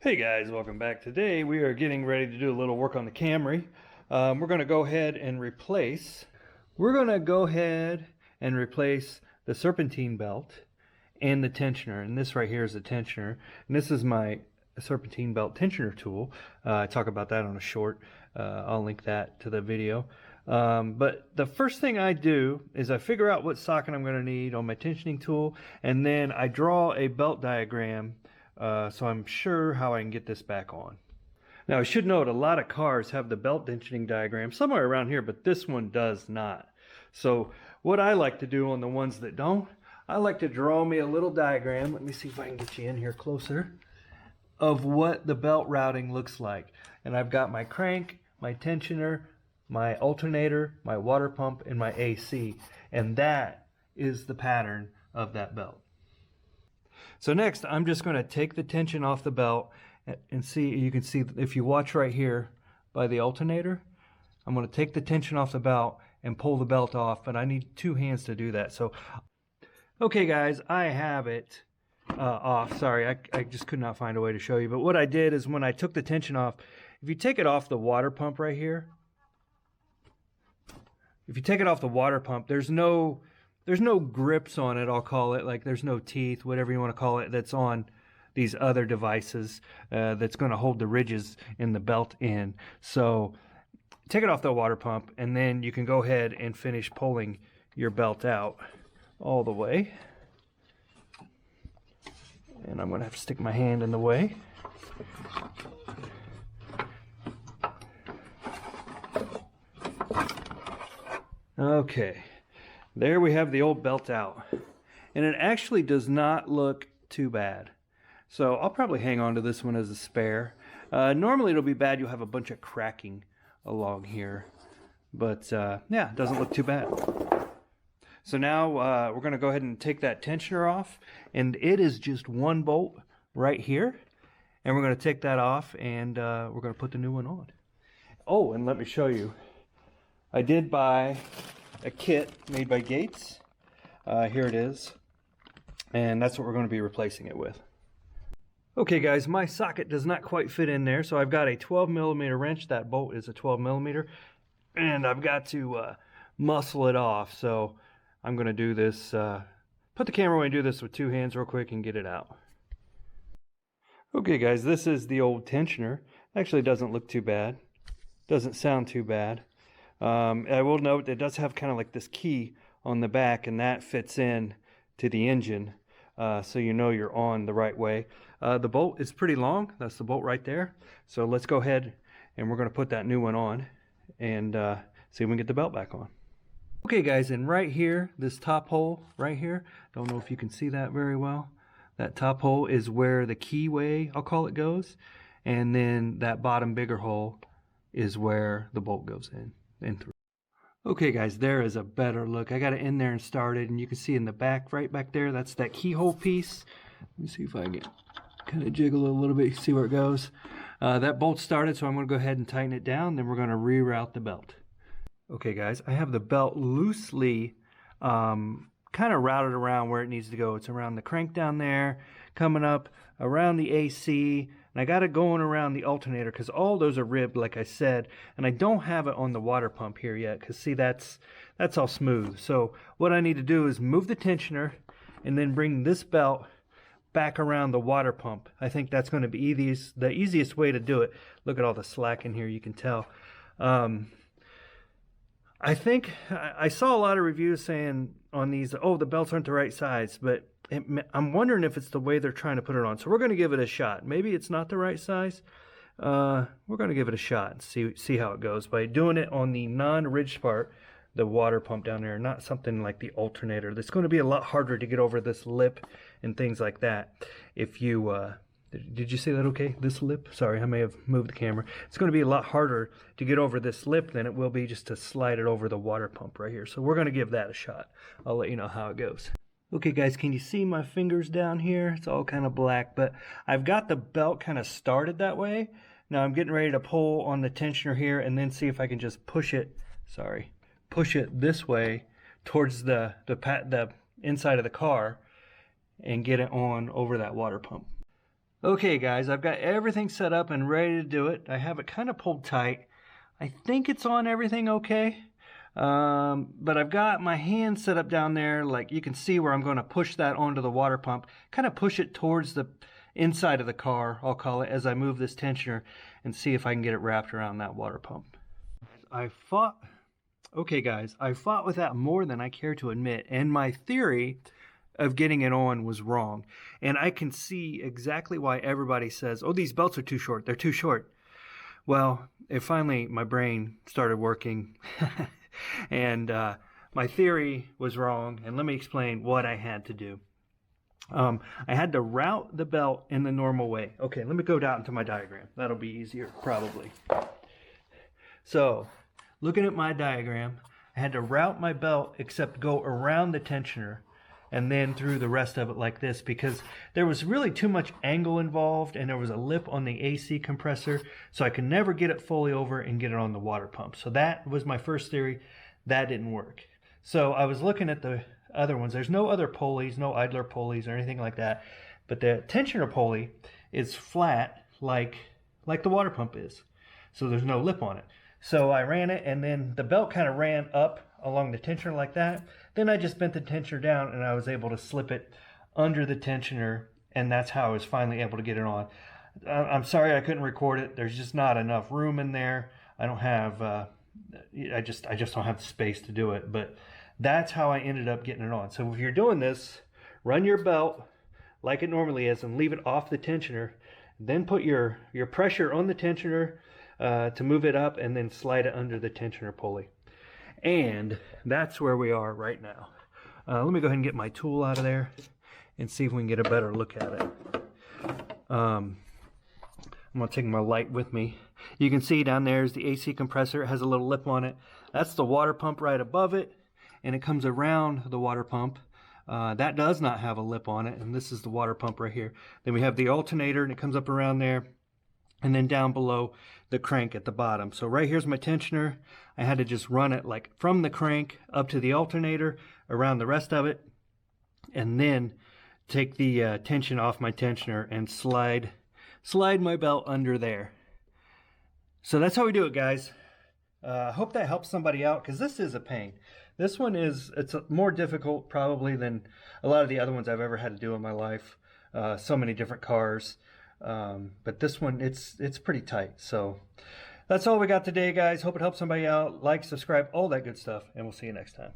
Hey guys, welcome back. Today we are getting ready to do a little work on the Camry. We're going to go ahead and replace the Serpentine belt and the tensioner. And this right here is the tensioner. And this is my Serpentine belt tensioner tool. I talk about that on a short. I'll link that to the video. But the first thing I do is I figure out what socket I'm going to need on my tensioning tool, and then I draw a belt diagram so I'm sure how I can get this back on. Now I should note a lot of cars have the belt tensioning diagram somewhere around here, but this one does not. So what I like to do on the ones that don't, I like to draw me a little diagram. Let me see if I can get you in here closer, of what the belt routing looks like. And I've got my crank, my tensioner, my alternator, my water pump, and my AC. And that is the pattern of that belt. So next, I'm just going to take the tension off the belt and see, you can see if you watch right here by the alternator, I'm going to take the tension off the belt and pull the belt off, but I need two hands to do that. So, okay guys, I have it off. Sorry, I just could not find a way to show you. But what I did is when I took the tension off, if you take it off the water pump right here, if you take it off the water pump, there's no grips on it, I'll call it. Like there's no teeth, whatever you want to call it, that's on these other devices that's going to hold the ridges in the belt in. So take it off the water pump, and then you can go ahead and finish pulling your belt out all the way. And I'm going to have to stick my hand in the way. Okay, there we have the old belt out, and it actually does not look too bad. So I'll probably hang on to this one as a spare. Normally it'll be bad, you'll have a bunch of cracking along here, but yeah, it doesn't look too bad. So now we're going to go ahead and take that tensioner off, and it is just one bolt right here, and we're going to take that off, and we're going to put the new one on. Oh, and let me show you. I did buy a kit made by Gates. Here it is. And that's what we're going to be replacing it with. Okay guys, my socket does not quite fit in there, so I've got a 12mm wrench. That bolt is a 12mm. And I've got to muscle it off. So I'm going to do this, put the camera away and do this with two hands real quick and get it out. Okay guys, this is the old tensioner. Actually doesn't look too bad. Doesn't sound too bad. I will note it does have kind of like this key on the back, and that fits in to the engine, so you know you're on the right way. The bolt is pretty long. That's the bolt right there. So let's go ahead and we're going to put that new one on and see if we can get the belt back on. Okay guys, and right here, this top hole right here, don't know if you can see that very well. That top hole is where the keyway, I'll call it, goes, and then that bottom bigger hole is where the bolt goes in and through. Okay guys, there is a better look. I got it in there and started, and you can see in the back, right back there, that's that keyhole piece. Let me see if I can kind of jiggle it a little bit, see where it goes. That bolt started, so I'm going to go ahead and tighten it down, then we're going to reroute the belt. Okay guys, I have the belt loosely kind of routed around where it needs to go. It's around the crank down there, coming up around the AC, and I got it going around the alternator because all those are ribbed, like I said, and I don't have it on the water pump here yet because see, that's all smooth. So what I need to do is move the tensioner and then bring this belt back around the water pump. I think that's going to be the easiest way to do it. Look at all the slack in here, you can tell. I think I saw a lot of reviews saying on these, oh, the belts aren't the right size, but I'm wondering if it's the way they're trying to put it on. So we're going to give it a shot. Maybe it's not the right size. We're going to give it a shot and see how it goes by doing it on the non-ridged part, the water pump down there, not something like the alternator. That's going to be a lot harder to get over this lip and things like that. If you did you say that okay? This lip? Sorry, I may have moved the camera. It's going to be a lot harder to get over this lip than it will be just to slide it over the water pump right here. So we're going to give that a shot. I'll let you know how it goes. Okay guys, can you see my fingers down here? It's all kind of black, but I've got the belt kind of started that way. Now I'm getting ready to pull on the tensioner here and then see if I can just push it this way towards the inside of the car and get it on over that water pump. Okay guys, I've got everything set up and ready to do it. I have it kind of pulled tight. I think it's on everything okay. But I've got my hand set up down there, like you can see where I'm going to push that onto the water pump, kind of push it towards the inside of the car, I'll call it, as I move this tensioner and see if I can get it wrapped around that water pump. Okay guys, I fought with that more than I care to admit, and my theory of getting it on was wrong. And I can see exactly why everybody says, oh, these belts are too short, they're too short. Well, my brain started working and my theory was wrong, and let me explain what I had to do. I had to route the belt in the normal way. Okay, let me go down to my diagram. That'll be easier, probably. So, looking at my diagram, I had to route my belt except go around the tensioner and then through the rest of it like this, because there was really too much angle involved and there was a lip on the AC compressor, so I could never get it fully over and get it on the water pump. So that was my first theory. That didn't work. So I was looking at the other ones. There's no other pulleys, no idler pulleys or anything like that, but the tensioner pulley is flat like the water pump is, so there's no lip on it. So I ran it, and then the belt kind of ran up along the tensioner like that. Then I just bent the tensioner down and I was able to slip it under the tensioner, and that's how I was finally able to get it on. I'm sorry I couldn't record it. There's just not enough room in there. I don't have, I just don't have the space to do it, but that's how I ended up getting it on. So if you're doing this, run your belt like it normally is and leave it off the tensioner. Then put your pressure on the tensioner to move it up, and then slide it under the tensioner pulley. And that's where we are right now. Let me go ahead and get my tool out of there and see if we can get a better look at it. I'm going to take my light with me. You can see down there is the AC compressor. It has a little lip on it. That's the water pump right above it, and it comes around the water pump. That does not have a lip on it, and this is the water pump right here. Then we have the alternator, and it comes up around there, and then down below the crank at the bottom. So right here's my tensioner. I had to just run it like from the crank up to the alternator, around the rest of it, and then take the tension off my tensioner and slide my belt under there. So that's how we do it, guys. I hope that helps somebody out, because this is a pain. This one it's more difficult probably than a lot of the other ones I've ever had to do in my life. So many different cars. But this one, it's pretty tight. So that's all we got today, guys. Hope it helps somebody out. Like, subscribe, all that good stuff, and we'll see you next time.